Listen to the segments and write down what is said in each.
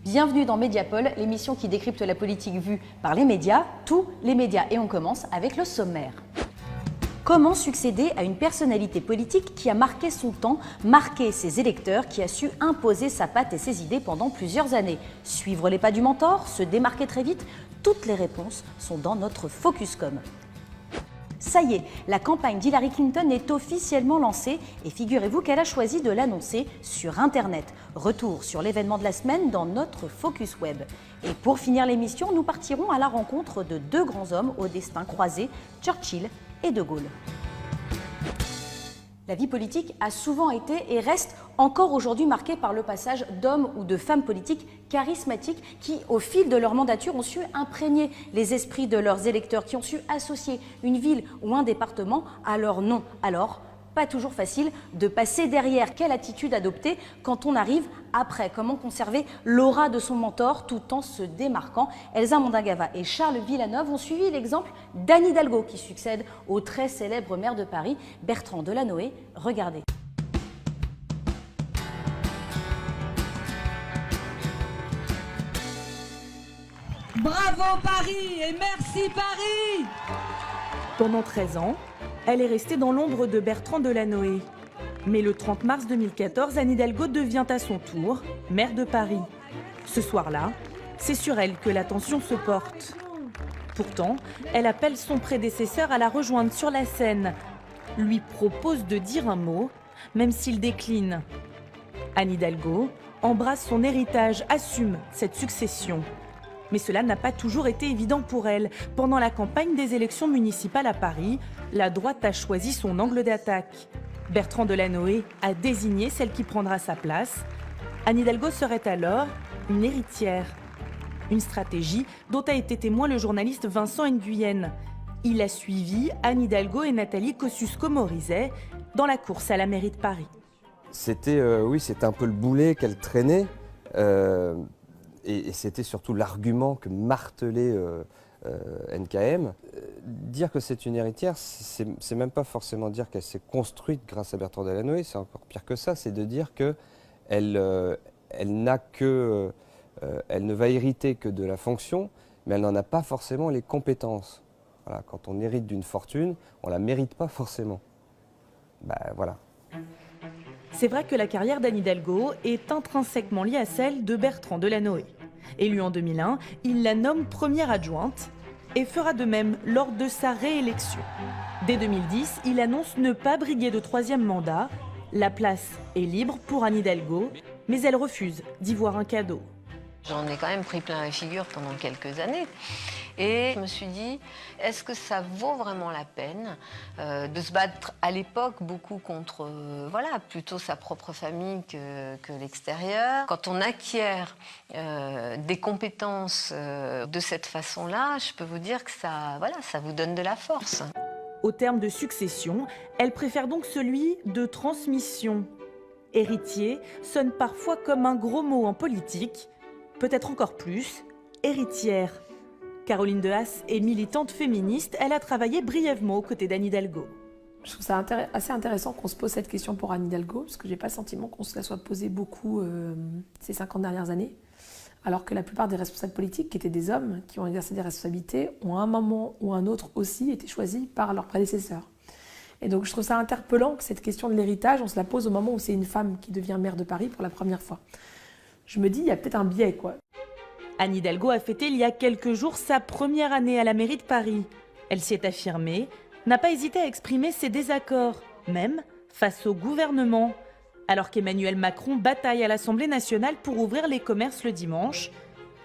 Bienvenue dans Mediapol, l'émission qui décrypte la politique vue par les médias, tous les médias. Et on commence avec le sommaire. Comment succéder à une personnalité politique qui a marqué son temps, marqué ses électeurs, qui a su imposer sa patte et ses idées pendant plusieurs années? Suivre les pas du mentor, se démarquer très vite? Toutes les réponses sont dans notre Focuscom. Ça y est, la campagne d'Hillary Clinton est officiellement lancée et figurez-vous qu'elle a choisi de l'annoncer sur Internet. Retour sur l'événement de la semaine dans notre Focus Web. Et pour finir l'émission, nous partirons à la rencontre de deux grands hommes au destin croisé, Churchill et De Gaulle. La vie politique a souvent été et reste encore aujourd'hui marquée par le passage d'hommes ou de femmes politiques charismatiques qui, au fil de leur mandature, ont su imprégner les esprits de leurs électeurs, qui ont su associer une ville ou un département à leur nom. Alors, pas toujours facile de passer derrière. Quelle attitude adopter quand on arrive après? Comment conserver l'aura de son mentor tout en se démarquant? Elsa Mondingava et Charles Villeneuve ont suivi l'exemple d'Anne Hidalgo qui succède au très célèbre maire de Paris, Bertrand Delanoë. Regardez. Bravo Paris et merci Paris! Pendant 13 ans, elle est restée dans l'ombre de Bertrand Delanoë. Mais le 30 mars 2014, Anne Hidalgo devient à son tour maire de Paris. Ce soir-là, c'est sur elle que l'attention se porte. Pourtant, elle appelle son prédécesseur à la rejoindre sur la scène, lui propose de dire un mot, même s'il décline. Anne Hidalgo embrasse son héritage, assume cette succession. Mais cela n'a pas toujours été évident pour elle. Pendant la campagne des élections municipales à Paris, la droite a choisi son angle d'attaque. Bertrand Delanoë a désigné celle qui prendra sa place. Anne Hidalgo serait alors une héritière. Une stratégie dont a été témoin le journaliste Vincent Nguyen. Il a suivi Anne Hidalgo et Nathalie Kosciusko-Morizet dans la course à la mairie de Paris. C'était un peu le boulet qu'elle traînait. Et c'était surtout l'argument que martelait NKM. Dire que c'est une héritière, c'est même pas forcément dire qu'elle s'est construite grâce à Bertrand Delanoë, c'est encore pire que ça, c'est de dire qu'elle elle ne va hériter que de la fonction, mais elle n'en a pas forcément les compétences. Voilà, quand on hérite d'une fortune, on ne la mérite pas forcément. Voilà. C'est vrai que la carrière d'Anne Hidalgo est intrinsèquement liée à celle de Bertrand Delanoë. Élu en 2001, il la nomme première adjointe et fera de même lors de sa réélection. Dès 2010, il annonce ne pas briguer de troisième mandat. La place est libre pour Anne Hidalgo, mais elle refuse d'y voir un cadeau. J'en ai quand même pris plein la figure pendant quelques années. Et je me suis dit, est-ce que ça vaut vraiment la peine de se battre à l'époque beaucoup contre, plutôt sa propre famille que l'extérieur. Quand on acquiert des compétences de cette façon-là, je peux vous dire que ça vous donne de la force. Au terme de succession, elle préfère donc celui de transmission. Héritier sonne parfois comme un gros mot en politique, peut-être encore plus, héritière. Caroline Dehaas est militante féministe. Elle a travaillé brièvement aux côtés d'Anne Hidalgo. Je trouve ça assez intéressant qu'on se pose cette question pour Anne Hidalgo, parce que je n'ai pas le sentiment qu'on se la soit posée beaucoup ces 50 dernières années, alors que la plupart des responsables politiques, qui étaient des hommes, qui ont exercé des responsabilités, ont à un moment ou un autre aussi été choisis par leurs prédécesseurs. Et donc je trouve ça interpellant que cette question de l'héritage, on se la pose au moment où c'est une femme qui devient maire de Paris pour la première fois. Je me dis, il y a peut-être un biais, quoi. Anne Hidalgo a fêté il y a quelques jours sa première année à la mairie de Paris. Elle s'y est affirmée, n'a pas hésité à exprimer ses désaccords, même face au gouvernement. Alors qu'Emmanuel Macron bataille à l'Assemblée nationale pour ouvrir les commerces le dimanche,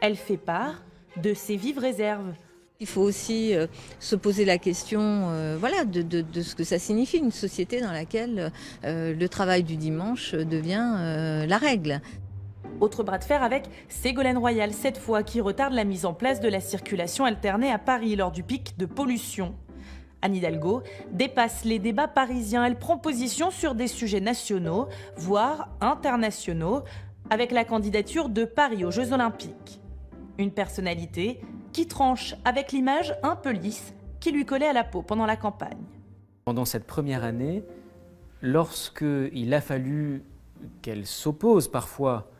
elle fait part de ses vives réserves. Il faut aussi se poser la question de ce que ça signifie, une société dans laquelle le travail du dimanche devient la règle. Autre bras de fer avec Ségolène Royal, cette fois, qui retarde la mise en place de la circulation alternée à Paris lors du pic de pollution. Anne Hidalgo dépasse les débats parisiens. Elle prend position sur des sujets nationaux, voire internationaux, avec la candidature de Paris aux Jeux Olympiques. Une personnalité qui tranche avec l'image un peu lisse qui lui collait à la peau pendant la campagne. Pendant cette première année, lorsqu'il a fallu qu'elle s'oppose parfois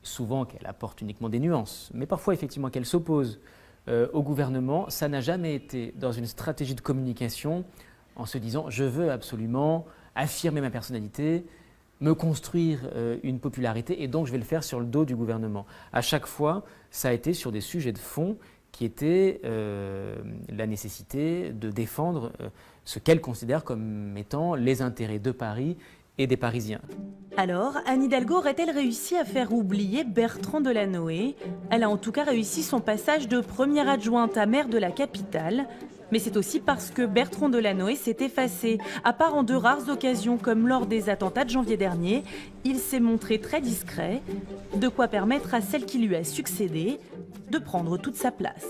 souvent qu'elle apporte uniquement des nuances, mais parfois effectivement qu'elle s'oppose au gouvernement, ça n'a jamais été dans une stratégie de communication en se disant je veux absolument affirmer ma personnalité, me construire une popularité et donc je vais le faire sur le dos du gouvernement. À chaque fois, ça a été sur des sujets de fond qui étaient la nécessité de défendre ce qu'elle considère comme étant les intérêts de Paris et des Parisiens. Alors, Anne Hidalgo aurait-elle réussi à faire oublier Bertrand Delanoë? Elle a en tout cas réussi son passage de première adjointe à maire de la capitale. Mais c'est aussi parce que Bertrand Delanoë s'est effacé. À part en de rares occasions, comme lors des attentats de janvier dernier, il s'est montré très discret, de quoi permettre à celle qui lui a succédé de prendre toute sa place.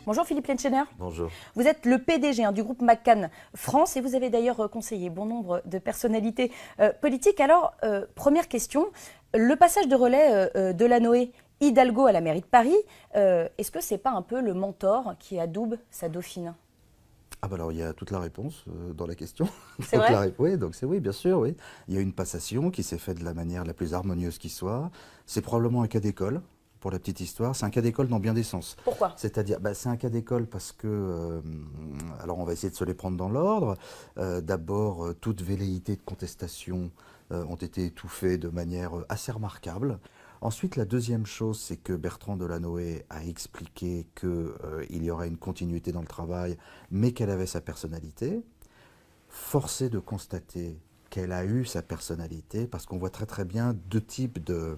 Bonjour Philippe Lenchener. Bonjour. Vous êtes le PDG du groupe McCann France et vous avez d'ailleurs conseillé bon nombre de personnalités politiques. Alors, première question, le passage de relais Delanoë Hidalgo à la mairie de Paris, est-ce que c'est pas un peu le mentor qui adoube sa dauphine? Ah bah alors il y a toute la réponse dans la question. C'est vrai? Oui, donc c'est oui, bien sûr, oui. Il y a une passation qui s'est faite de la manière la plus harmonieuse qui soit. C'est probablement un cas d'école. Pour la petite histoire, c'est un cas d'école dans bien des sens. Pourquoi? C'est-à-dire, c'est un cas d'école parce que, alors on va essayer de se les prendre dans l'ordre. D'abord, toute velléité de contestation ont été étouffées de manière assez remarquable. Ensuite, la deuxième chose, c'est que Bertrand Delanoë a expliqué qu'il y aurait une continuité dans le travail, mais qu'elle avait sa personnalité. Force est de constater qu'elle a eu sa personnalité, parce qu'on voit très très bien deux types de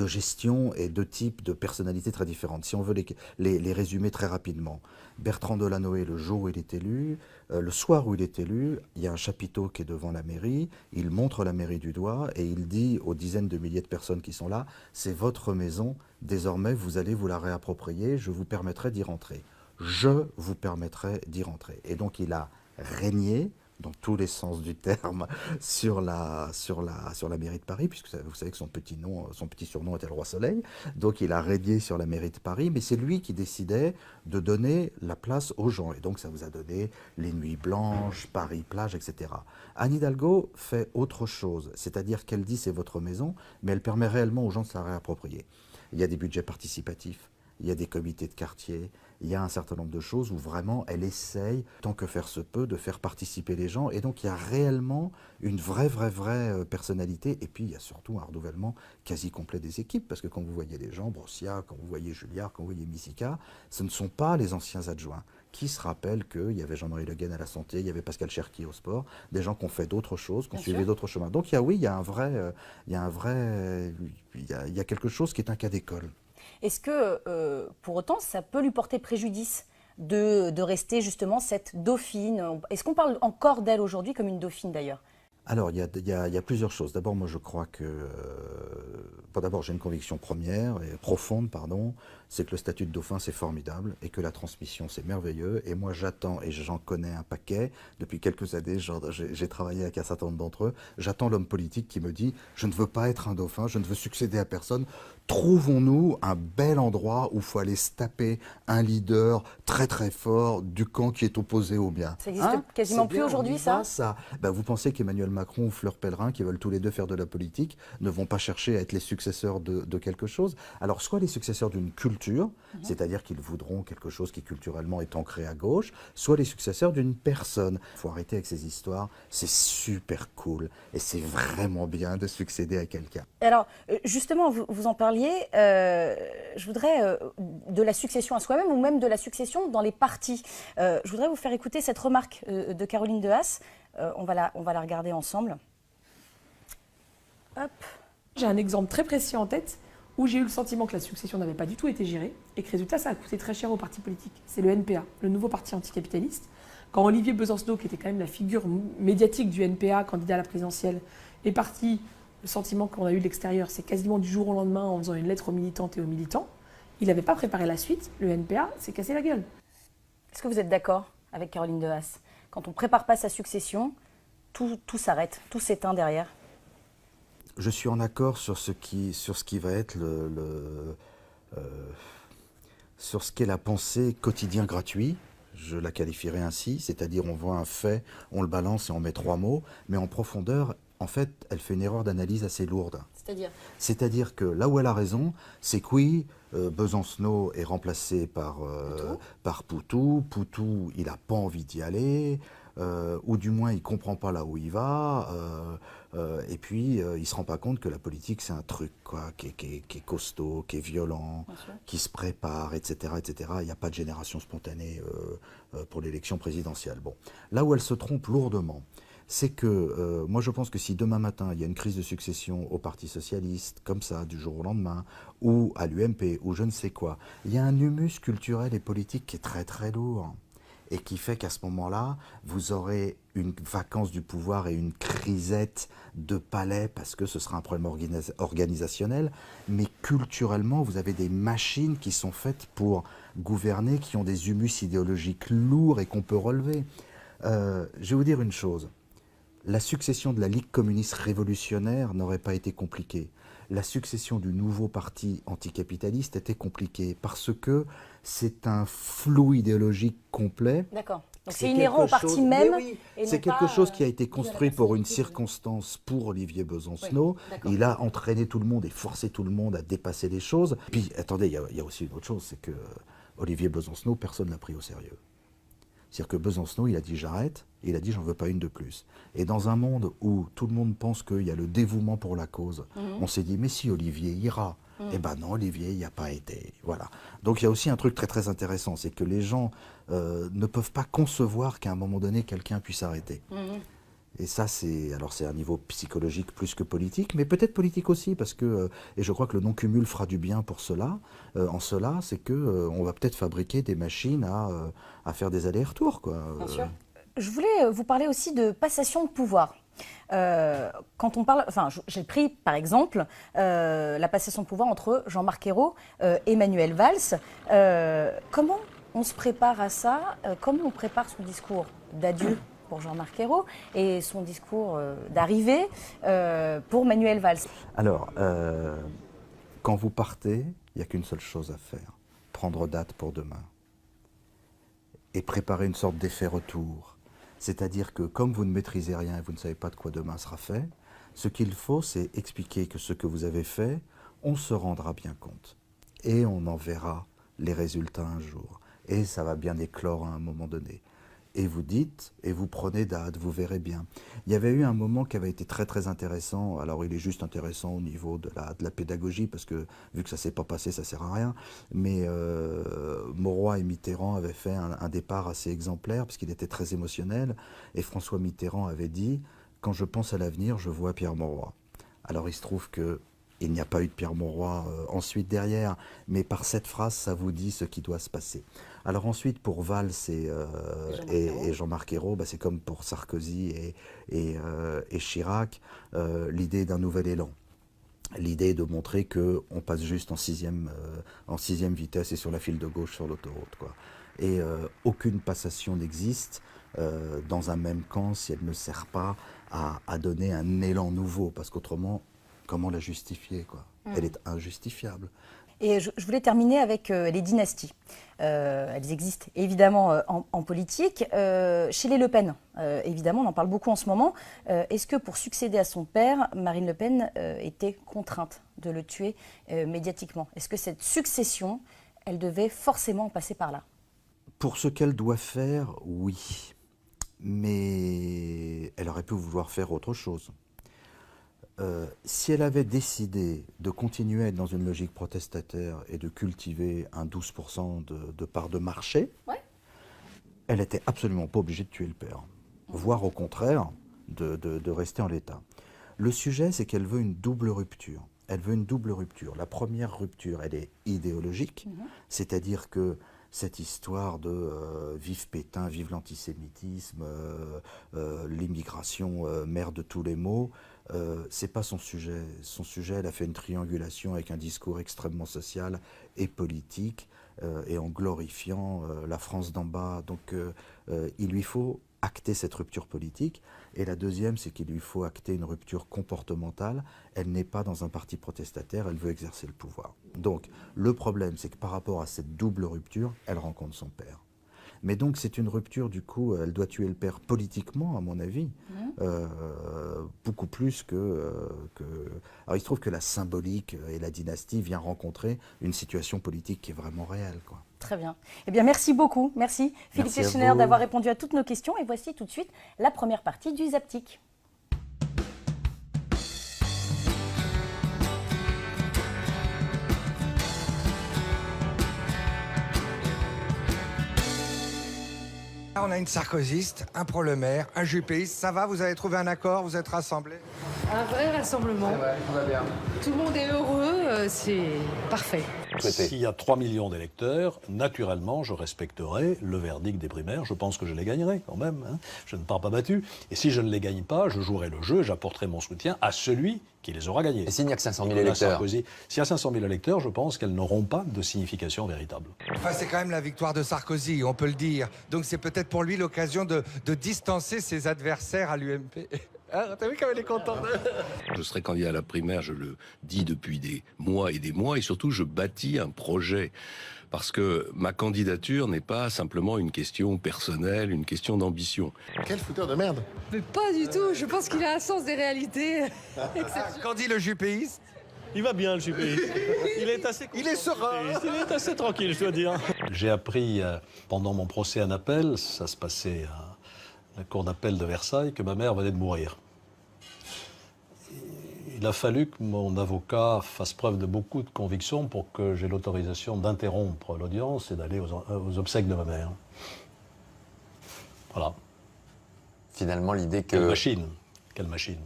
gestion et deux types de personnalités très différentes. Si on veut les résumer très rapidement. Bertrand Delanoë, le jour où il est élu, le soir où il est élu, il y a un chapiteau qui est devant la mairie, il montre la mairie du doigt et il dit aux dizaines de milliers de personnes qui sont là, c'est votre maison, désormais vous allez vous la réapproprier, je vous permettrai d'y rentrer. Je vous permettrai d'y rentrer. Et donc il a régné, dans tous les sens du terme, sur la mairie de Paris, puisque vous savez que son petit surnom était le Roi Soleil. Donc il a régné sur la mairie de Paris, mais c'est lui qui décidait de donner la place aux gens. Et donc ça vous a donné les Nuits Blanches, Paris Plage, etc. Anne Hidalgo fait autre chose, c'est-à-dire qu'elle dit c'est votre maison, mais elle permet réellement aux gens de se la réapproprier. Il y a des budgets participatifs, il y a des comités de quartier, il y a un certain nombre de choses où vraiment elle essaye, tant que faire se peut, de faire participer les gens. Et donc il y a réellement une vraie personnalité. Et puis il y a surtout un renouvellement quasi complet des équipes. Parce que quand vous voyez les gens, Brossia, quand vous voyez Julliard, quand vous voyez Missika, ce ne sont pas les anciens adjoints. Qui se rappelle qu'il y avait Jean-Marie Le Guen à la santé, il y avait Pascal Cherki au sport, des gens qui ont fait d'autres choses, qui ont suivi d'autres chemins. Donc il y a quelque chose qui est un cas d'école. Est-ce que, pour autant, ça peut lui porter préjudice de rester justement cette dauphine? Est-ce qu'on parle encore d'elle aujourd'hui comme une dauphine d'ailleurs? Alors, il y a plusieurs choses. D'abord, moi, je crois que... d'abord, j'ai une conviction première et profonde, pardon, c'est que le statut de dauphin, c'est formidable et que la transmission, c'est merveilleux. Et moi, j'attends, et j'en connais un paquet, depuis quelques années, j'ai travaillé avec un certain nombre d'entre eux, j'attends l'homme politique qui me dit « Je ne veux pas être un dauphin, je ne veux succéder à personne. Trouvons-nous un bel endroit où il faut aller se taper un leader très très fort du camp qui est opposé au bien. » Ça existe quasiment plus aujourd'hui, ça? Vous pensez qu'Emmanuel Macron ou Fleur Pellerin, qui veulent tous les deux faire de la politique, ne vont pas chercher à être les successeurs de quelque chose? Alors, soit les successeurs d'une culture, c'est-à-dire qu'ils voudront quelque chose qui culturellement est ancré à gauche, soit les successeurs d'une personne. Il faut arrêter avec ces histoires, c'est super cool et c'est vraiment bien de succéder à quelqu'un. Alors, justement, vous en parliez, je voudrais de la succession à soi-même ou même de la succession dans les partis. Je voudrais vous faire écouter cette remarque de Caroline de Haas. On va la regarder ensemble. Hop. J'ai un exemple très précis en tête où j'ai eu le sentiment que la succession n'avait pas du tout été gérée et que résultat, ça a coûté très cher aux partis politiques. C'est le NPA, le nouveau parti anticapitaliste. Quand Olivier Besancenot, qui était quand même la figure médiatique du NPA, candidat à la présidentielle, est parti, le sentiment qu'on a eu de l'extérieur, c'est quasiment du jour au lendemain en faisant une lettre aux militantes et aux militants. Il n'avait pas préparé la suite, le NPA s'est cassé la gueule. Est-ce que vous êtes d'accord avec Caroline de Haas? Quand on ne prépare pas sa succession, tout s'arrête, tout s'éteint derrière. Je suis en accord sur ce qui va être sur ce qu'est la pensée quotidien gratuit. je la qualifierais ainsi, c'est-à-dire on voit un fait, on le balance et on met 3 mots, mais en profondeur, en fait, elle fait une erreur d'analyse assez lourde. C'est-à-dire que là où elle a raison, c'est que oui, Besancenot est remplacé par Poutou. Poutou, il n'a pas envie d'y aller, ou du moins il ne comprend pas là où il va, et puis il ne se rend pas compte que la politique c'est un truc quoi, qui est costaud, qui est violent, qui se prépare, etc. etc. Il n'y a pas de génération spontanée pour l'élection présidentielle. Bon. Là où elle se trompe lourdement, c'est que moi je pense que si demain matin il y a une crise de succession au Parti Socialiste, comme ça, du jour au lendemain, ou à l'UMP, ou je ne sais quoi, il y a un humus culturel et politique qui est très très lourd, et qui fait qu'à ce moment-là, vous aurez une vacance du pouvoir et une crisette de palais, parce que ce sera un problème organisationnel, mais culturellement, vous avez des machines qui sont faites pour gouverner, qui ont des humus idéologiques lourds et qu'on peut relever. Je vais vous dire une chose. La succession de la Ligue communiste révolutionnaire n'aurait pas été compliquée. La succession du nouveau parti anticapitaliste était compliquée parce que c'est un flou idéologique complet. D'accord. Donc c'est inhérent au parti même. Oui, c'est quelque chose qui a été construit pour une circonstance pour Olivier Besancenot. Oui, il a entraîné tout le monde et forcé tout le monde à dépasser les choses. Puis attendez, il y a aussi une autre chose, c'est que Olivier Besancenot, personne ne l'a pris au sérieux. C'est-à-dire que Besancenot, il a dit j'arrête, et il a dit j'en veux pas une de plus. Et dans un monde où tout le monde pense qu'il y a le dévouement pour la cause, on s'est dit mais si Olivier ira, eh ben non, Olivier il n'y a pas été. Voilà. Donc il y a aussi un truc très très intéressant, c'est que les gens ne peuvent pas concevoir qu'à un moment donné quelqu'un puisse arrêter. Et ça, c'est un niveau psychologique plus que politique, mais peut-être politique aussi, parce que, et je crois que le non-cumul fera du bien pour cela, en cela, c'est qu'on va peut-être fabriquer des machines à faire des allers-retours, quoi. Bien sûr. Je voulais vous parler aussi de passation de pouvoir. Quand on parle, enfin, j'ai pris par exemple la passation de pouvoir entre Jean-Marc Ayrault et Manuel Valls. Comment on se prépare à ça? Comment on prépare son discours d'adieu pour Jean-Marc Ayrault et son discours d'arrivée pour Manuel Valls? Alors, quand vous partez, il n'y a qu'une seule chose à faire, prendre date pour demain et préparer une sorte d'effet retour. C'est-à-dire que comme vous ne maîtrisez rien et vous ne savez pas de quoi demain sera fait, ce qu'il faut, c'est expliquer que ce que vous avez fait, on se rendra bien compte. Et on en verra les résultats un jour. Et ça va bien éclore à un moment donné. Et vous dites, et vous prenez date, vous verrez bien. Il y avait eu un moment qui avait été très très intéressant, alors il est juste intéressant au niveau de la pédagogie, parce que vu que ça ne s'est pas passé, ça ne sert à rien, mais Mauroy et Mitterrand avaient fait un départ assez exemplaire, parce qu'il était très émotionnel, et François Mitterrand avait dit « Quand je pense à l'avenir, je vois Pierre Mauroy ». Alors il se trouve que il n'y a pas eu de Pierre Mauroy ensuite derrière, mais par cette phrase, ça vous dit ce qui doit se passer. Alors ensuite, pour Valls et Jean-Marc Ayrault, c'est comme pour Sarkozy et Chirac, l'idée d'un nouvel élan. L'idée de montrer qu'on passe juste en sixième vitesse et sur la file de gauche sur l'autoroute, quoi. Et aucune passation n'existe dans un même camp si elle ne sert pas à donner un élan nouveau, parce qu'autrement, comment la justifier, quoi? Elle est injustifiable. Et je voulais terminer avec les dynasties. Elles existent évidemment en politique. Chez les Le Pen, évidemment, on en parle beaucoup en ce moment. Est-ce que pour succéder à son père, Marine Le Pen était contrainte de le tuer médiatiquement? Est-ce que cette succession, elle devait forcément passer par là? Pour ce qu'elle doit faire, oui. Mais elle aurait pu vouloir faire autre chose. Si elle avait décidé de continuer à être dans une logique protestataire et de cultiver un 12% de part de marché, elle n'était absolument pas obligée de tuer le père, voire au contraire de rester en l'état. Le sujet, c'est qu'elle veut une double rupture. Elle veut une double rupture. La première rupture, elle est idéologique, c'est-à-dire que cette histoire de vive Pétain, vive l'antisémitisme, l'immigration, mère de tous les maux, c'est pas son sujet. Son sujet, elle a fait une triangulation avec un discours extrêmement social et politique, et en glorifiant la France d'en bas. Donc il lui faut acter cette rupture politique. Et la deuxième, c'est qu'il lui faut acter une rupture comportementale. Elle n'est pas dans un parti protestataire, elle veut exercer le pouvoir. Donc le problème, c'est que par rapport à cette double rupture, elle rencontre son père. Mais donc c'est une rupture, du coup, elle doit tuer le père politiquement, à mon avis, beaucoup plus que... Alors il se trouve que la symbolique et la dynastie vient rencontrer une situation politique qui est vraiment réelle, quoi. Très bien. Eh bien, merci beaucoup. Merci Philippe Keshner d'avoir répondu à toutes nos questions. Et voici tout de suite la première partie du Zaptic. On a une sarkozyste, un pro-Le-Maire, un juppéiste. Ça va, vous avez trouvé un accord, vous êtes rassemblés? Un vrai rassemblement. Ouais, tout va bien. Tout le monde est heureux, c'est parfait. S'il y a 3 millions d'électeurs, naturellement, je respecterai le verdict des primaires. Je pense que je les gagnerai quand même. Hein. Je ne pars pas battu. Et si je ne les gagne pas, je jouerai le jeu et j'apporterai mon soutien à celui qui les aura gagnés. Et s'il n'y a que 500 000 électeurs? S'il y a 500 000 électeurs, je pense qu'elles n'auront pas de signification véritable. Enfin, c'est quand même la victoire de Sarkozy, on peut le dire. Donc c'est peut-être pour lui l'occasion de distancer ses adversaires à l'UMP. Ah, t'as vu comme elle est contente? Je serai candidat à la primaire, je le dis depuis des mois, et surtout je bâtis un projet. Parce que ma candidature n'est pas simplement une question personnelle, une question d'ambition. Quel fouteur de merde! Mais pas du tout, je pense qu'il a un sens des réalités. Qu'en dit le juppéiste? Il va bien, le juppéiste. Il est assez Il est serein. Il est assez tranquille, je dois dire. J'ai appris pendant mon procès en appel, ça se passait à la cour d'appel de Versailles, que ma mère venait de mourir. Il a fallu que mon avocat fasse preuve de beaucoup de conviction pour que j'ai l'autorisation d'interrompre l'audience et d'aller aux obsèques de ma mère. Voilà. Finalement, l'idée que... Quelle machine. Quelle machine.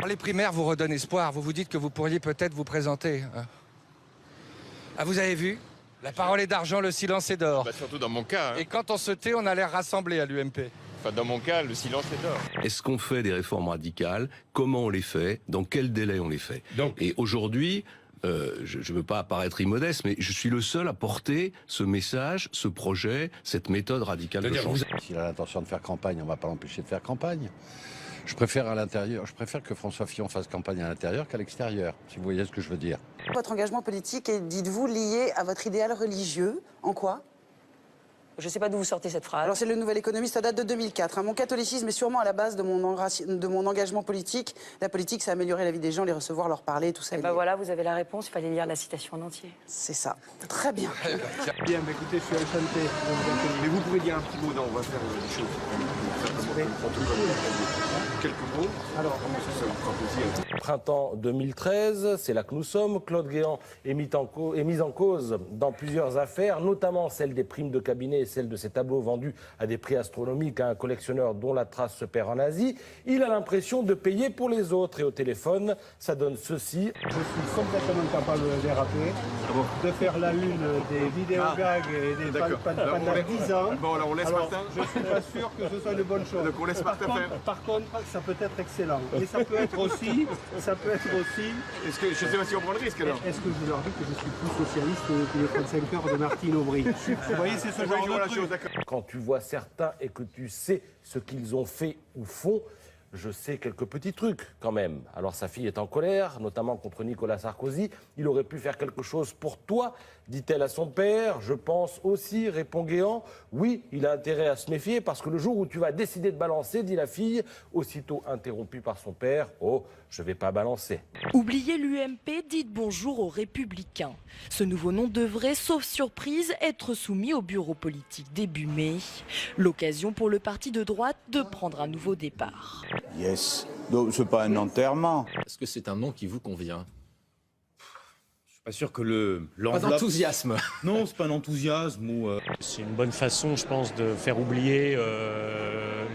Les primaires vous redonnent espoir. Vous vous dites que vous pourriez peut-être vous présenter. Ah, vous avez vu? La parole est d'argent, le silence est d'or. Bah, surtout dans mon cas. Hein. Et quand on se tait, on a l'air rassemblé à l'UMP. Enfin, dans mon cas, le silence est d'or. Est-ce qu'on fait des réformes radicales? Comment on les fait? Dans quel délai on les fait? Et aujourd'hui, je ne veux pas paraître immodeste, mais je suis le seul à porter ce message, ce projet, cette méthode radicale de changement. S'il a l'intention de faire campagne, on ne va pas l'empêcher de faire campagne. Je préfère à l'intérieur, je préfère que François Fillon fasse campagne à l'intérieur qu'à l'extérieur, si vous voyez ce que je veux dire. Votre engagement politique est, dites-vous, lié à votre idéal religieux. En quoi? Je ne sais pas d'où vous sortez cette phrase. Alors c'est le Nouvel Économiste, ça date de 2004. Hein. Mon catholicisme est sûrement à la base de mon engagement politique. La politique, c'est améliorer la vie des gens, les recevoir, leur parler, tout ça. Et ben voilà, vous avez la réponse, il fallait lire la citation en entier. C'est ça. Très bien. Bien, bah écoutez, je suis enchanté. Mais vous pouvez dire un petit mot, non, on va faire des choses. Quelques mots. Alors, ça vous fera plaisir. Printemps 2013, c'est là que nous sommes. Claude Guéant est mis en cause dans plusieurs affaires, notamment celle des primes de cabinet et celle de ses tableaux vendus à des prix astronomiques à un collectionneur dont la trace se perd en Asie. Il a l'impression de payer pour les autres et au téléphone, ça donne ceci. Je suis complètement capable de déraper, de faire la une des vidéos gags et des pendant 10 ans. Bon, alors on laisse alors, Martin. je ne suis pas sûr que ce soit une bonne chose. Donc on laisse Martin faire. Par contre, ça peut être excellent. Et ça peut être aussi... Est-ce que, je sais pas si on prend le risque alors. Est-ce que je leur dis que je suis plus socialiste que les 35 heures de Martine Aubry? Vous voyez, c'est ce genre de truc. Quand tu vois certains et que tu sais ce qu'ils ont fait ou font, je sais quelques petits trucs quand même. Alors sa fille est en colère, notamment contre Nicolas Sarkozy. Il aurait pu faire quelque chose pour toi, dit-elle à son père. Je pense aussi, répond Guéant. Oui, il a intérêt à se méfier parce que le jour où tu vas décider de balancer, dit la fille, aussitôt interrompue par son père, oh, je vais pas balancer. Oubliez l'UMP, dites bonjour aux Républicains. Ce nouveau nom devrait, sauf surprise, être soumis au bureau politique début mai. L'occasion pour le parti de droite de prendre un nouveau départ. Yes. Donc c'est pas un enterrement. Est-ce que c'est un nom qui vous convient? Je suis pas sûr que l'enveloppe... Pas d'enthousiasme. Non, c'est pas un enthousiasme ou... C'est une bonne façon, je pense, de faire oublier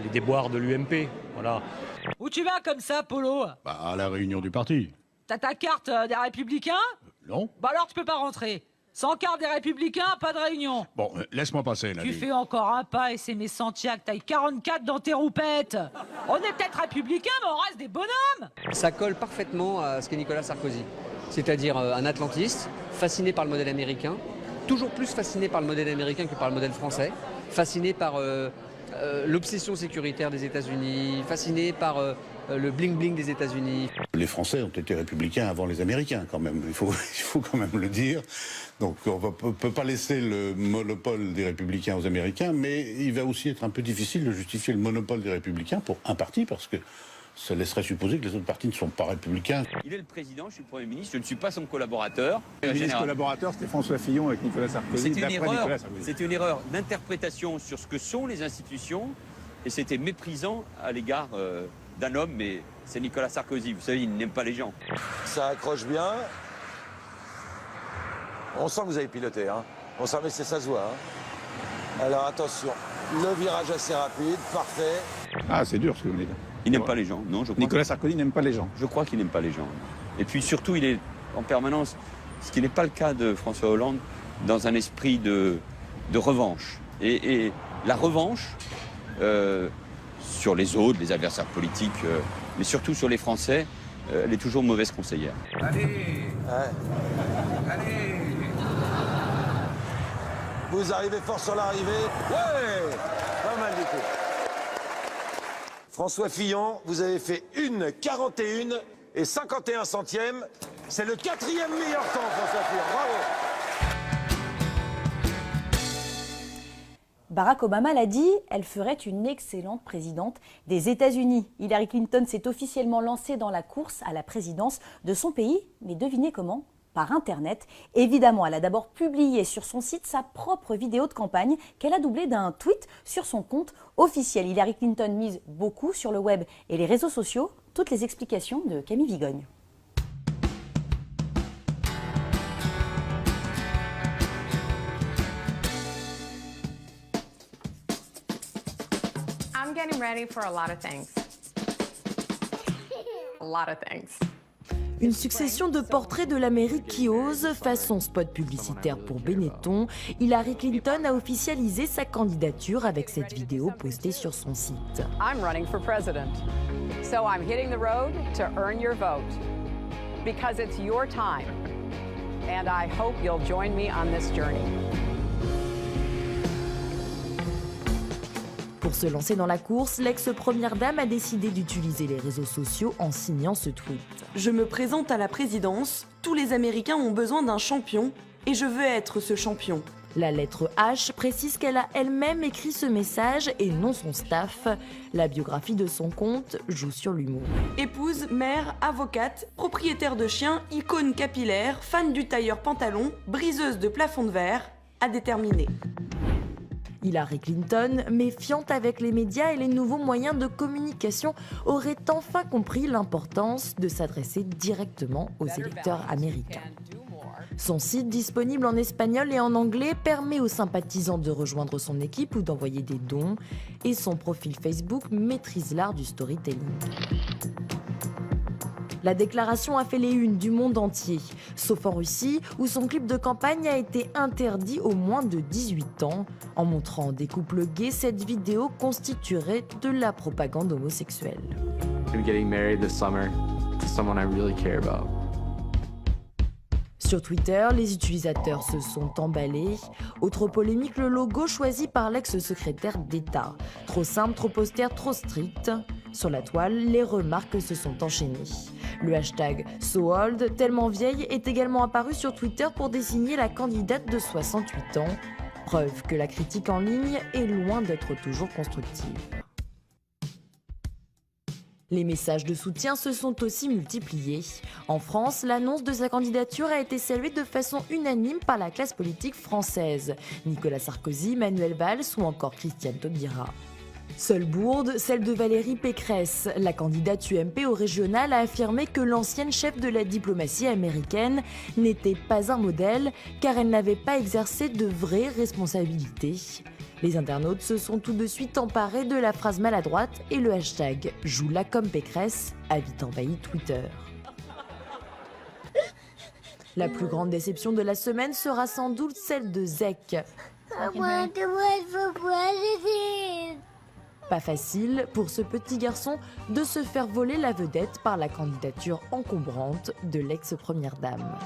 les déboires de l'UMP. Voilà. Où tu vas comme ça, Polo? Bah, à la réunion du parti. T'as ta carte des Républicains? Non. Bah alors tu peux pas rentrer. Sans carte des Républicains, pas de réunion. Bon, laisse-moi passer, là. Tu fais encore un pas et c'est mes Santiago, taille 44 dans tes roupettes. On est peut-être républicains, mais on reste des bonhommes. Ça colle parfaitement à ce qu'est Nicolas Sarkozy. C'est-à-dire un atlantiste, fasciné par le modèle américain, toujours plus fasciné par le modèle américain que par le modèle français, fasciné par l'obsession sécuritaire des États-Unis, fasciné par le bling-bling des États-Unis. Les Français ont été républicains avant les Américains, quand même. Il faut quand même le dire. Donc on ne peut pas laisser le monopole des Républicains aux Américains, mais il va aussi être un peu difficile de justifier le monopole des Républicains pour un parti, parce que ça laisserait supposer que les autres partis ne sont pas républicains. Il est le président, je suis le Premier ministre, je ne suis pas son collaborateur. Le ministre collaborateur, c'était François Fillon avec Nicolas Sarkozy. C'est une erreur d'interprétation sur ce que sont les institutions, et c'était méprisant à l'égard d'un homme, mais c'est Nicolas Sarkozy. Vous savez, il n'aime pas les gens. Ça accroche bien. On sent que vous avez piloté, hein. On sent, mais ça se voit. Hein. Alors attention, le virage assez rapide, parfait. Ah, c'est dur ce que vous venez de dire. Il n'aime pas les gens, non, je crois. Nicolas Sarkozy n'aime pas les gens. Je crois qu'il n'aime pas les gens. Et puis surtout, il est en permanence, ce qui n'est pas le cas de François Hollande, dans un esprit de revanche. Et la revanche sur les autres, les adversaires politiques, mais surtout sur les Français, elle est toujours mauvaise conseillère. Allez, allez. Vous arrivez fort sur l'arrivée. Ouais, pas mal du tout. François Fillon, vous avez fait 1,41 et 51 centièmes. C'est le 4e meilleur temps, François Fillon. Bravo. Barack Obama l'a dit, elle ferait une excellente présidente des États-Unis. Hillary Clinton s'est officiellement lancée dans la course à la présidence de son pays, mais devinez comment ? Par Internet. Évidemment, elle a d'abord publié sur son site sa propre vidéo de campagne qu'elle a doublée d'un tweet sur son compte officiel. Hillary Clinton mise beaucoup sur le web et les réseaux sociaux. Toutes les explications de Camille Vigogne. I'm getting ready for a lot of things. A lot of things. Une succession de portraits de l'Amérique qui ose, façon spot publicitaire pour Benetton. Hillary Clinton a officialisé sa candidature avec cette vidéo postée sur son site. I'm running for president. So I'm hitting the road to earn your vote. Because it's your time. And I hope you'll join me on this journey. Pour se lancer dans la course, l'ex-première dame a décidé d'utiliser les réseaux sociaux en signant ce tweet. Je me présente à la présidence, tous les Américains ont besoin d'un champion et je veux être ce champion. La lettre H précise qu'elle a elle-même écrit ce message et non son staff. La biographie de son compte joue sur l'humour. Épouse, mère, avocate, propriétaire de chiens, icône capillaire, fan du tailleur pantalon, briseuse de plafond de verre, à déterminer. Hillary Clinton, méfiante avec les médias et les nouveaux moyens de communication, aurait enfin compris l'importance de s'adresser directement aux électeurs américains. Son site, disponible en espagnol et en anglais, permet aux sympathisants de rejoindre son équipe ou d'envoyer des dons, et son profil Facebook maîtrise l'art du storytelling. La déclaration a fait les unes du monde entier, sauf en Russie, où son clip de campagne a été interdit aux moins de 18 ans. En montrant des couples gays, cette vidéo constituerait de la propagande homosexuelle. I'm getting married this summer to someone I really care about. Sur Twitter, les utilisateurs se sont emballés. Autre polémique, le logo choisi par l'ex-secrétaire d'État. Trop simple, trop austère, trop strict. Sur la toile, les remarques se sont enchaînées. Le hashtag #SoOld, tellement vieille, est également apparu sur Twitter pour désigner la candidate de 68 ans. Preuve que la critique en ligne est loin d'être toujours constructive. Les messages de soutien se sont aussi multipliés. En France, l'annonce de sa candidature a été saluée de façon unanime par la classe politique française. Nicolas Sarkozy, Manuel Valls ou encore Christiane Taubira. Seule bourde, celle de Valérie Pécresse. La candidate UMP au régional a affirmé que l'ancienne chef de la diplomatie américaine n'était pas un modèle car elle n'avait pas exercé de vraies responsabilités. Les internautes se sont tout de suite emparés de la phrase maladroite et le hashtag « Joue-la comme Pécresse » a vite envahi Twitter. La plus grande déception de la semaine sera sans doute celle de Zek. Pas facile pour ce petit garçon de se faire voler la vedette par la candidature encombrante de l'ex-première dame.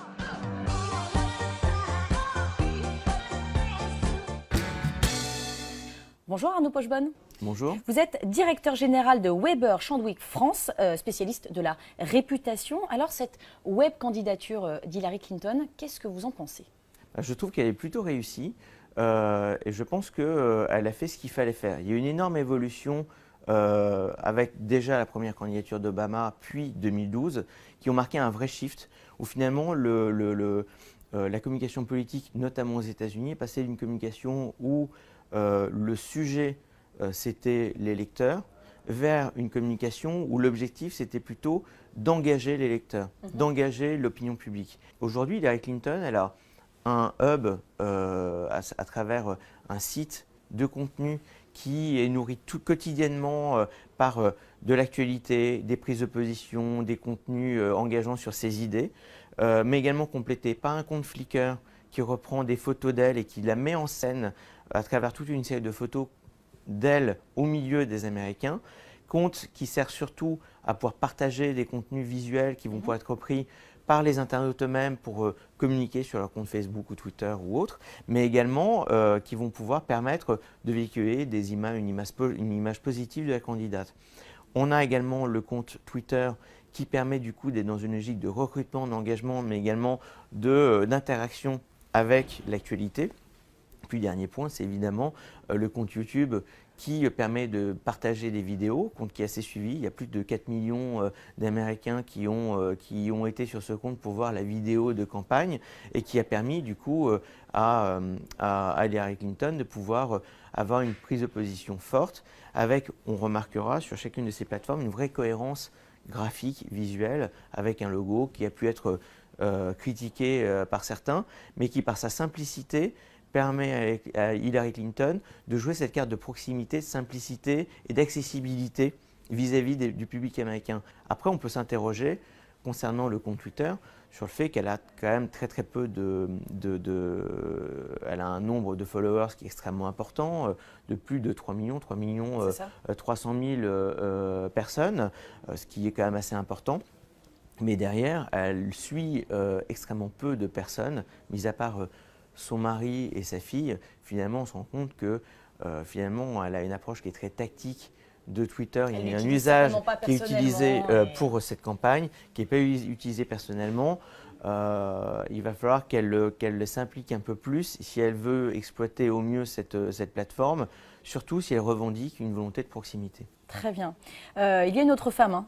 Bonjour Arnaud Pochebonne. Bonjour. Vous êtes directeur général de Weber Shandwick France, spécialiste de la réputation. Alors cette web candidature d'Hillary Clinton, qu'est-ce que vous en pensez? Je trouve qu'elle est plutôt réussie et je pense qu'elle a fait ce qu'il fallait faire. Il y a une énorme évolution avec déjà la première candidature d'Obama, puis 2012, qui ont marqué un vrai shift où finalement la communication politique, notamment aux États-Unis, est passée d'une communication où le sujet c'était l'électeur, vers une communication où l'objectif c'était plutôt d'engager l'électeur, d'engager l'opinion publique. Aujourd'hui, Hillary Clinton, elle a un hub à travers un site de contenu qui est nourri quotidiennement par de l'actualité, des prises de position, des contenus engageants sur ses idées, mais également complété par un compte Flickr qui reprend des photos d'elle et qui la met en scène à travers toute une série de photos d'elle au milieu des Américains, compte qui sert surtout à pouvoir partager des contenus visuels qui vont pouvoir être repris par les internautes eux-mêmes pour communiquer sur leur compte Facebook ou Twitter ou autre, mais également qui vont pouvoir permettre de véhiculer une image positive de la candidate. On a également le compte Twitter qui permet du coup d'être dans une logique de recrutement, d'engagement, mais également d'interaction avec l'actualité. Puis dernier point, c'est évidemment le compte YouTube qui permet de partager des vidéos, compte qui est assez suivi. Il y a plus de 4 millions d'Américains qui ont été sur ce compte pour voir la vidéo de campagne et qui a permis du coup à Hillary Clinton de pouvoir avoir une prise de position forte avec, on remarquera sur chacune de ces plateformes, une vraie cohérence graphique, visuelle, avec un logo qui a pu être critiqué par certains, mais qui par sa simplicité permet à Hillary Clinton de jouer cette carte de proximité, de simplicité et d'accessibilité vis-à-vis du public américain. Après, on peut s'interroger concernant le compte Twitter sur le fait qu'elle a quand même très peu elle a un nombre de followers qui est extrêmement important, de plus de 3 millions 300 000 personnes, ce qui est quand même assez important. Mais derrière, elle suit extrêmement peu de personnes, mis à part son mari et sa fille. Finalement, on se rend compte que finalement, elle a une approche qui est très tactique de Twitter. Il y a un usage qui est utilisé pour cette campagne, qui n'est pas utilisé personnellement. Il va falloir qu'elle s'implique un peu plus si elle veut exploiter au mieux cette plateforme, surtout si elle revendique une volonté de proximité. Très bien. Il y a une autre femme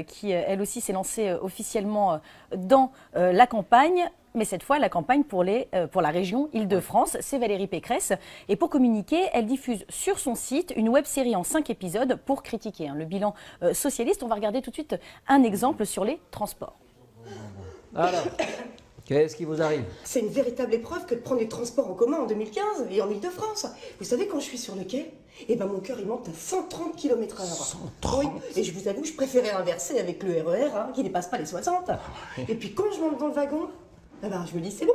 qui, elle aussi, s'est lancée officiellement dans la campagne. Mais cette fois, la campagne pour la région Île-de-France, c'est Valérie Pécresse. Et pour communiquer, elle diffuse sur son site une web-série en 5 épisodes pour critiquer le bilan socialiste. On va regarder tout de suite un exemple sur les transports. Alors, qu'est-ce qui vous arrive? C'est une véritable épreuve que de prendre les transports en commun en 2015 et en Île-de-France. Vous savez, quand je suis sur le quai, mon cœur il monte à 130 km/h. 130 oui, et je vous avoue, je préférais inverser avec le RER qui ne dépasse pas les 60. Et puis quand je monte dans le wagon, je me dis c'est bon.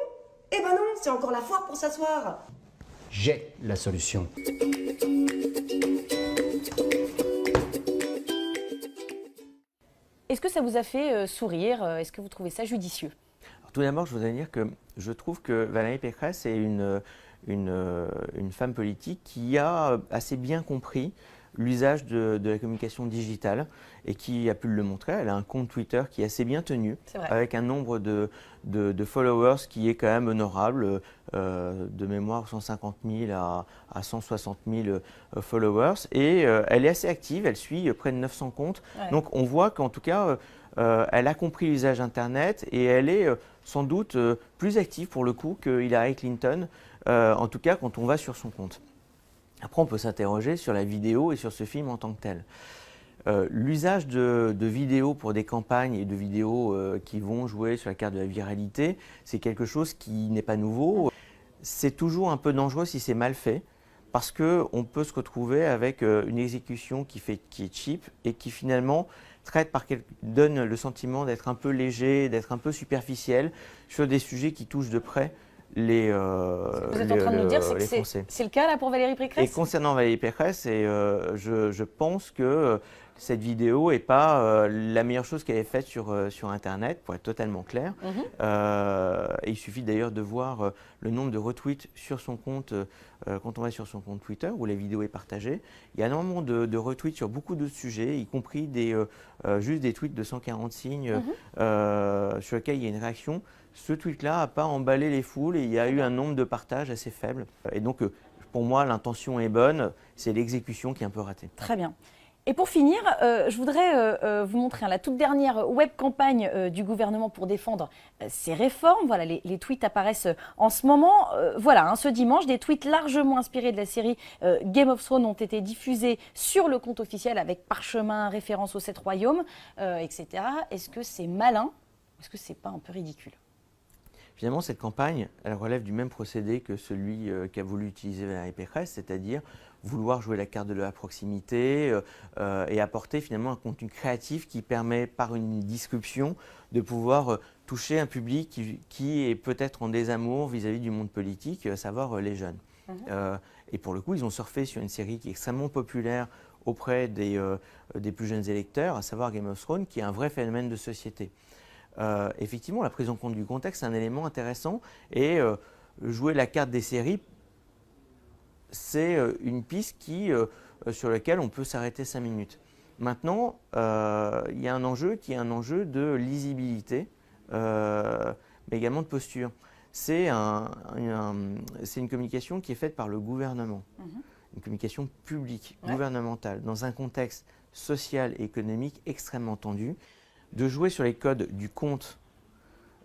Non, c'est encore la foire pour s'asseoir. J'ai la solution. Est-ce que ça vous a fait sourire? Est-ce que vous trouvez ça judicieux? Alors, tout d'abord, je voudrais dire que je trouve que Valérie Pécresse est une femme politique qui a assez bien compris l'usage de la communication digitale et qui a pu le montrer. Elle a un compte Twitter qui est assez bien tenu, avec un nombre de followers qui est quand même honorable, de mémoire 150 000 à 160 000 followers. Et elle est assez active, elle suit près de 900 comptes. Ouais. Donc on voit qu'en tout cas, elle a compris l'usage Internet et elle est sans doute plus active pour le coup que Hillary Clinton, en tout cas quand on va sur son compte. Après, on peut s'interroger sur la vidéo et sur ce film en tant que tel. L'usage de vidéos pour des campagnes et de vidéos qui vont jouer sur la carte de la viralité, c'est quelque chose qui n'est pas nouveau. C'est toujours un peu dangereux si c'est mal fait, parce qu'on peut se retrouver avec une exécution qui est cheap et qui finalement donne le sentiment d'être un peu léger, d'être un peu superficiel sur des sujets qui touchent de près vous êtes en train de nous dire que c'est le cas là pour Valérie Pécresse? Et concernant Valérie Pécresse, je pense que cette vidéo n'est pas la meilleure chose qu'elle ait faite sur Internet, pour être totalement clair. Et il suffit d'ailleurs de voir le nombre de retweets sur son compte, quand on va sur son compte Twitter, où la vidéo est partagée. Il y a énormément de retweets sur beaucoup d'autres sujets, y compris juste des tweets de 140 signes sur lesquels il y a une réaction. Ce tweet-là n'a pas emballé les foules et il y a eu un nombre de partages assez faible. Et donc, pour moi, l'intention est bonne, c'est l'exécution qui est un peu ratée. Très bien. Et pour finir, je voudrais vous montrer la toute dernière web campagne du gouvernement pour défendre ces réformes. Voilà, les tweets apparaissent en ce moment. Voilà, ce dimanche, des tweets largement inspirés de la série Game of Thrones ont été diffusés sur le compte officiel avec parchemin, référence aux 7 royaumes, etc. Est-ce que c'est malin? Est-ce que c'est pas un peu ridicule? Finalement, cette campagne, elle relève du même procédé que celui qu'a voulu utiliser Valérie Pécresse, c'est-à-dire vouloir jouer la carte de la proximité et apporter finalement un contenu créatif qui permet, par une disruption, de pouvoir toucher un public qui est peut-être en désamour vis-à-vis du monde politique, à savoir les jeunes. Et pour le coup, ils ont surfé sur une série qui est extrêmement populaire auprès des plus jeunes électeurs, à savoir Game of Thrones, qui est un vrai phénomène de société. Effectivement, la prise en compte du contexte est un élément intéressant et jouer la carte des séries, c'est une piste sur laquelle on peut s'arrêter 5 minutes. Maintenant, il y a un enjeu qui est un enjeu de lisibilité, mais également de posture. C'est une communication qui est faite par le gouvernement, une communication publique, gouvernementale, dans un contexte social et économique extrêmement tendu. De jouer sur les codes du conte,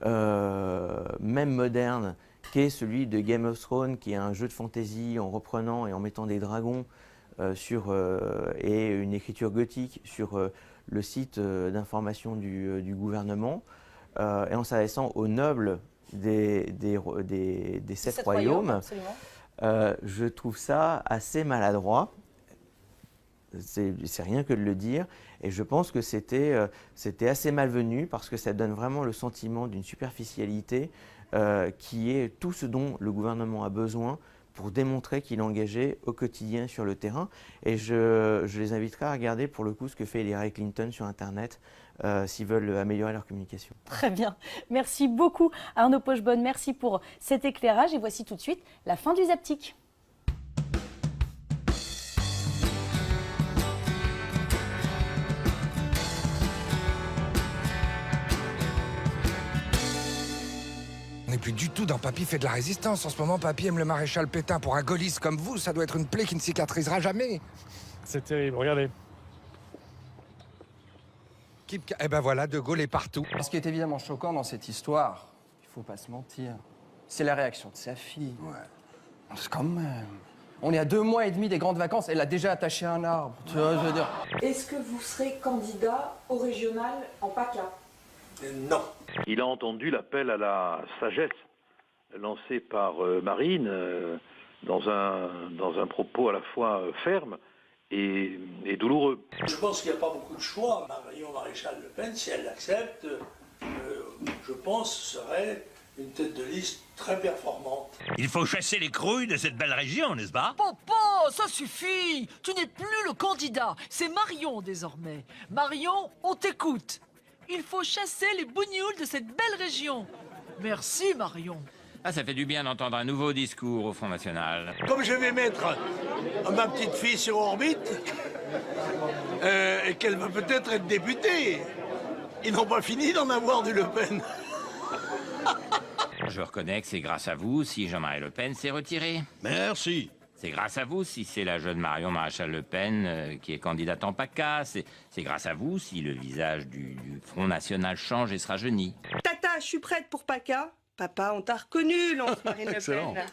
même moderne, qu'est celui de Game of Thrones, qui est un jeu de fantasy en reprenant et en mettant des dragons et une écriture gothique sur le site d'information du gouvernement, et en s'adressant aux nobles des 7 royaumes. Je trouve ça assez maladroit. C'est rien que de le dire, et je pense que c'était assez malvenu parce que ça donne vraiment le sentiment d'une superficialité qui est tout ce dont le gouvernement a besoin pour démontrer qu'il est engagé au quotidien sur le terrain. Et je les inviterai à regarder pour le coup ce que fait Hillary Clinton sur Internet s'ils veulent améliorer leur communication. Très bien. Merci beaucoup Arnaud Pochbonne, merci pour cet éclairage, et voici tout de suite la fin du Zaptic. Plus du tout dans Papy fait de la résistance. En ce moment, Papy aime le maréchal Pétain. Pour un gaulliste comme vous, ça doit être une plaie qui ne cicatrisera jamais. C'est terrible, regardez. Eh ben voilà, De Gaulle est partout. Ce qui est évidemment choquant dans cette histoire, il faut pas se mentir, c'est la réaction de sa fille. Ouais. C'est quand même... On est à 2 mois et demi des grandes vacances, elle a déjà attaché un arbre. Tu vois, je veux dire... Est-ce que vous serez candidat au régional en PACA? Non. Il a entendu l'appel à la sagesse lancé par Marine dans un propos à la fois ferme et douloureux. Je pense qu'il n'y a pas beaucoup de choix. Marion Maréchal Le Pen, si elle l'accepte, je pense serait une tête de liste très performante. Il faut chasser les crouilles de cette belle région, n'est-ce pas? Popo, ça suffit. Tu n'es plus le candidat, c'est Marion désormais. Marion, on t'écoute. Il faut chasser les bougnoules de cette belle région. Merci, Marion. Ah, ça fait du bien d'entendre un nouveau discours au Front National. Comme je vais mettre ma petite fille sur orbite, et qu'elle va peut-être être députée, ils n'ont pas fini d'en avoir du Le Pen. Je reconnais que c'est grâce à vous si Jean-Marie Le Pen s'est retiré. Merci. C'est grâce à vous si c'est la jeune Marion Maréchal Le Pen qui est candidate en PACA. C'est grâce à vous si le visage du Front National change et se rajeunit. Tata, je suis prête pour PACA. Papa, on t'a reconnu, lance Marine Le Pen.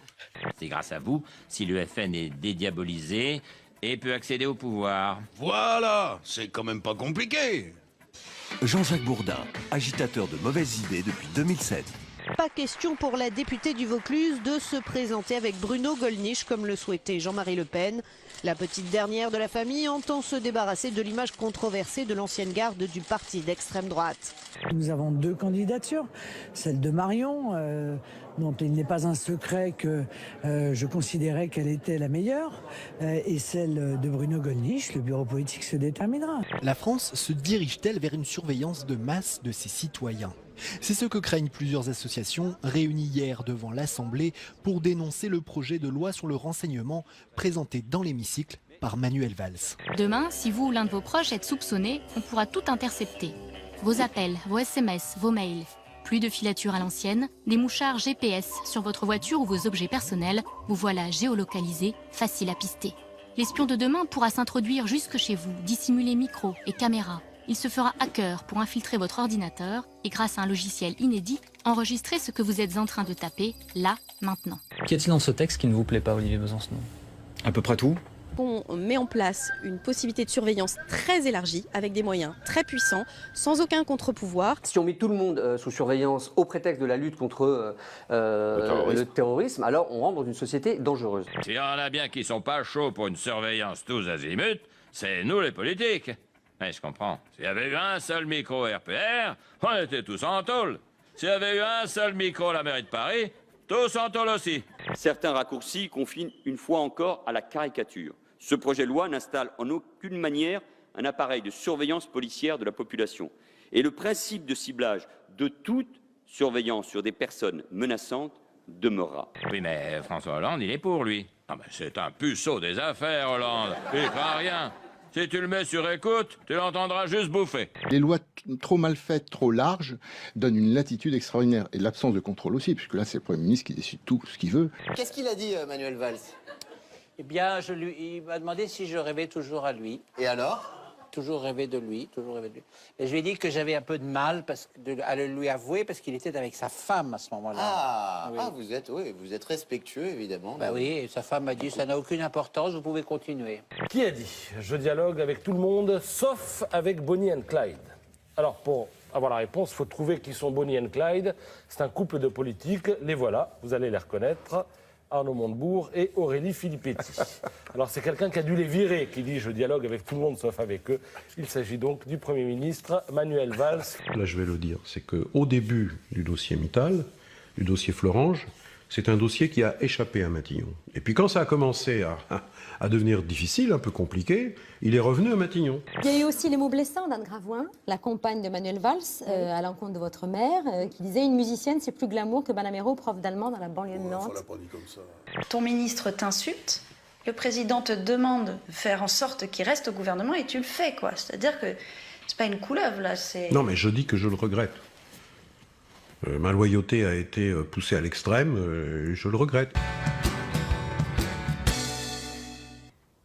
C'est grâce à vous si le FN est dédiabolisé et peut accéder au pouvoir. Voilà, c'est quand même pas compliqué. Jean-Jacques Bourdin, agitateur de mauvaises idées depuis 2007. Pas question pour la députée du Vaucluse de se présenter avec Bruno Gollnisch comme le souhaitait Jean-Marie Le Pen. La petite dernière de la famille entend se débarrasser de l'image controversée de l'ancienne garde du parti d'extrême droite. Nous avons 2 candidatures, celle de Marion, dont il n'est pas un secret que je considérais qu'elle était la meilleure, et celle de Bruno Gollnisch. Le bureau politique se déterminera. La France se dirige-t-elle vers une surveillance de masse de ses citoyens ? C'est ce que craignent plusieurs associations réunies hier devant l'Assemblée pour dénoncer le projet de loi sur le renseignement présenté dans l'hémicycle par Manuel Valls. Demain, si vous ou l'un de vos proches êtes soupçonné, on pourra tout intercepter. Vos appels, vos SMS, vos mails. Plus de filature à l'ancienne, des mouchards GPS sur votre voiture ou vos objets personnels, vous voilà géolocalisés, facile à pister. L'espion de demain pourra s'introduire jusque chez vous, dissimuler micros et caméras. Il se fera hacker pour infiltrer votre ordinateur et grâce à un logiciel inédit, enregistrer ce que vous êtes en train de taper, là, maintenant. Qu'y a-t-il dans ce texte qui ne vous plaît pas, Olivier Besancenot? À peu près tout. On met en place une possibilité de surveillance très élargie, avec des moyens très puissants, sans aucun contre-pouvoir. Si on met tout le monde sous surveillance au prétexte de la lutte contre le terrorisme, alors on rentre dans une société dangereuse. S'il y en a bien qui sont pas chauds pour une surveillance tous azimuts, c'est nous les politiques. Mais je comprends. S'il y avait eu un seul micro RPR, on était tous en tôle. S'il y avait eu un seul micro à la mairie de Paris, tous en tôle aussi. Certains raccourcis confinent une fois encore à la caricature. Ce projet de loi n'installe en aucune manière un appareil de surveillance policière de la population. Et le principe de ciblage de toute surveillance sur des personnes menaçantes demeurera. Oui, mais François Hollande, il est pour lui. Ah ben, c'est un puceau des affaires, Hollande. Il craint rien. Si tu le mets sur écoute, tu l'entendras juste bouffer. Les lois trop mal faites, trop larges, donnent une latitude extraordinaire. Et l'absence de contrôle aussi, puisque là, c'est le Premier ministre qui décide tout ce qu'il veut. Qu'est-ce qu'il a dit, Manuel Valls? Eh bien, il m'a demandé si je rêvais toujours à lui. Et alors? Toujours rêvé de lui, toujours rêvé de lui. Et je lui ai dit que j'avais un peu de mal à le lui avouer parce qu'il était avec sa femme à ce moment-là. Ah, oui. Vous êtes respectueux, évidemment. Bah oui, et sa femme m'a dit, ça n'a aucune importance, vous pouvez continuer. Qui a dit? Je dialogue avec tout le monde, sauf avec Bonnie and Clyde. Alors, pour avoir la réponse, il faut trouver qui sont Bonnie and Clyde. C'est un couple de politiques, les voilà, vous allez les reconnaître. Arnaud Montebourg et Aurélie Filippetti. Alors c'est quelqu'un qui a dû les virer, qui dit « je dialogue avec tout le monde sauf avec eux ». Il s'agit donc du Premier ministre Manuel Valls. Là je vais le dire, c'est qu'au début du dossier Mittal, du dossier Florange, c'est un dossier qui a échappé à Matignon. Et puis quand ça a commencé à devenir difficile, un peu compliqué, il est revenu à Matignon. Il y a eu aussi les mots blessants d'Anne Gravoin, la compagne de Manuel Valls, à l'encontre de votre mère, qui disait « Une musicienne, c'est plus glamour que Banamero, prof d'allemand dans la banlieue de Nantes. » On l'a pas dit comme ça. Ton ministre t'insulte, le président te demande de faire en sorte qu'il reste au gouvernement et tu le fais, quoi. C'est-à-dire que c'est pas une couleuvre, là, c'est... Non, mais je dis que je le regrette. Ma loyauté a été poussée à l'extrême, je le regrette.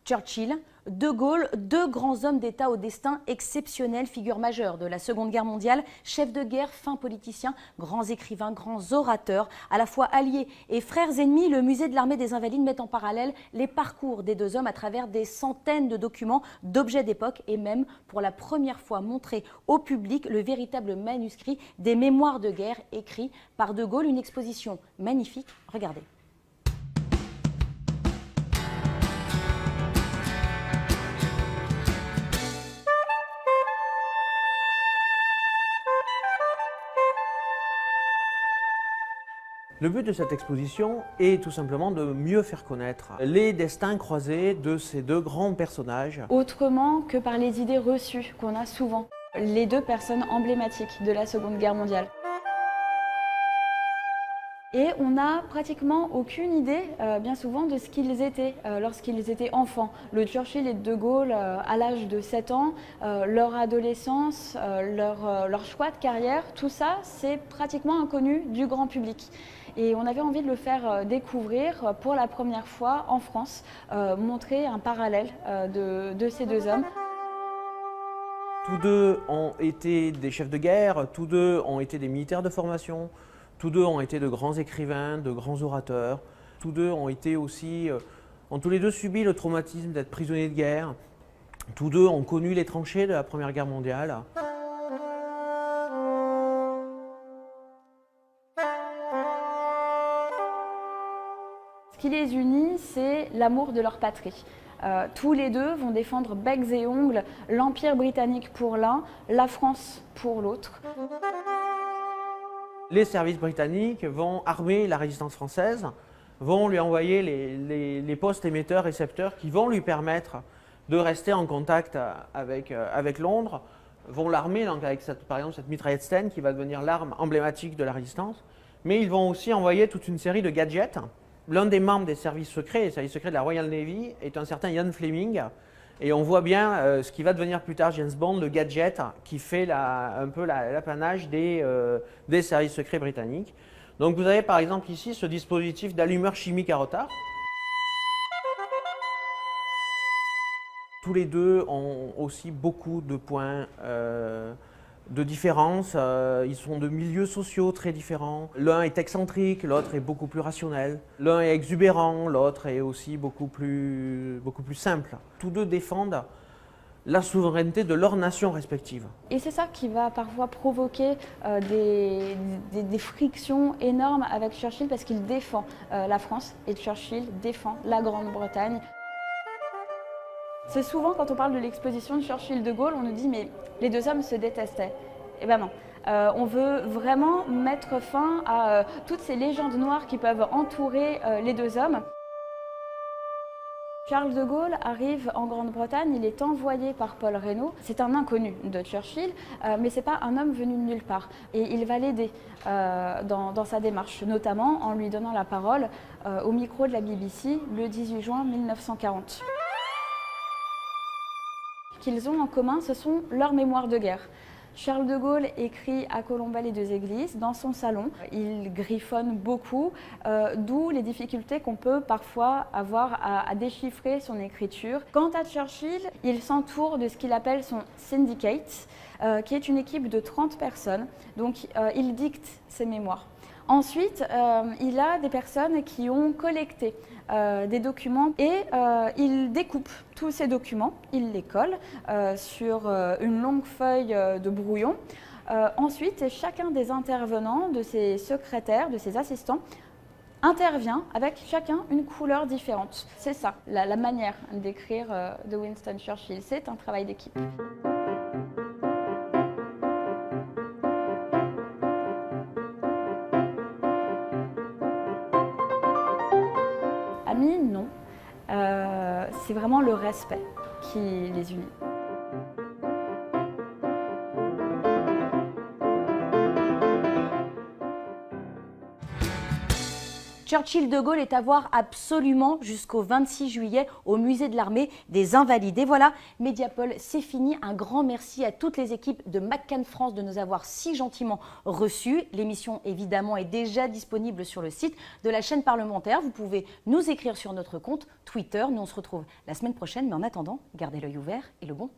Churchill, De Gaulle, deux grands hommes d'État au destin exceptionnel, figure majeure de la Seconde Guerre mondiale, chefs de guerre, fins politiciens, grands écrivains, grands orateurs, à la fois alliés et frères ennemis. Le musée de l'armée des Invalides met en parallèle les parcours des deux hommes à travers des centaines de documents, d'objets d'époque et même pour la première fois montré au public le véritable manuscrit des mémoires de guerre écrits par De Gaulle. Une exposition magnifique, regardez. Le but de cette exposition est tout simplement de mieux faire connaître les destins croisés de ces deux grands personnages. Autrement que par les idées reçues qu'on a souvent. Les deux personnes emblématiques de la Seconde Guerre mondiale. Et on n'a pratiquement aucune idée, bien souvent, de ce qu'ils étaient lorsqu'ils étaient enfants. Le Churchill et De Gaulle, à l'âge de 7 ans, leur adolescence, leur choix de carrière, tout ça, c'est pratiquement inconnu du grand public. Et on avait envie de le faire découvrir pour la première fois en France, montrer un parallèle de ces deux hommes. Tous deux ont été des chefs de guerre, tous deux ont été des militaires de formation, tous deux ont été de grands écrivains, de grands orateurs, tous deux ont été aussi, ont tous les deux subi le traumatisme d'être prisonniers de guerre, tous deux ont connu les tranchées de la Première Guerre mondiale. Ce qui les unit, c'est l'amour de leur patrie. Tous les deux vont défendre becs et ongles l'Empire britannique pour l'un, la France pour l'autre. Les services britanniques vont armer la résistance française, vont lui envoyer les postes émetteurs-récepteurs qui vont lui permettre de rester en contact avec Londres, vont l'armer avec par exemple cette mitraillette Sten qui va devenir l'arme emblématique de la résistance, mais ils vont aussi envoyer toute une série de gadgets. L'un des membres des services secrets de la Royal Navy est un certain Ian Fleming, et on voit bien ce qui va devenir plus tard James Bond, le gadget qui fait un peu l'apanage des services secrets britanniques. Donc vous avez par exemple ici ce dispositif d'allumeur chimique à retard. Tous les deux ont aussi beaucoup de points de différence. Ils sont de milieux sociaux très différents. L'un est excentrique, l'autre est beaucoup plus rationnel. L'un est exubérant, l'autre est aussi beaucoup plus simple. Tous deux défendent la souveraineté de leurs nations respectives. Et c'est ça qui va parfois provoquer des frictions énormes avec Churchill parce qu'il défend la France et Churchill défend la Grande-Bretagne. C'est souvent quand on parle de l'exposition de Churchill-de Gaulle, on nous dit mais les deux hommes se détestaient. Eh bien non, on veut vraiment mettre fin à toutes ces légendes noires qui peuvent entourer les deux hommes. Charles de Gaulle arrive en Grande-Bretagne, il est envoyé par Paul Reynaud. C'est un inconnu de Churchill, mais ce n'est pas un homme venu de nulle part. Et il va l'aider dans sa démarche, notamment en lui donnant la parole au micro de la BBC le 18 juin 1940. Ce qu'ils ont en commun, ce sont leurs mémoires de guerre. Charles de Gaulle écrit à Colomba les deux églises dans son salon. Il griffonne beaucoup, d'où les difficultés qu'on peut parfois avoir à déchiffrer son écriture. Quant à Churchill, il s'entoure de ce qu'il appelle son syndicate, qui est une équipe de 30 personnes. Donc il dicte ses mémoires. Ensuite, il a des personnes qui ont collecté des documents et il découpe tous ces documents, il les colle sur une longue feuille de brouillon. Ensuite, chacun des intervenants, de ses secrétaires, de ses assistants, intervient avec chacun une couleur différente. C'est ça, la manière d'écrire de Winston Churchill, c'est un travail d'équipe. Amis, non. C'est vraiment le respect qui les unit. Churchill de Gaulle est à voir absolument jusqu'au 26 juillet au musée de l'armée des Invalides. Et voilà, Mediapol, c'est fini. Un grand merci à toutes les équipes de McCann France de nous avoir si gentiment reçus. L'émission, évidemment, est déjà disponible sur le site de la chaîne parlementaire. Vous pouvez nous écrire sur notre compte Twitter. Nous, on se retrouve la semaine prochaine. Mais en attendant, gardez l'œil ouvert et le bon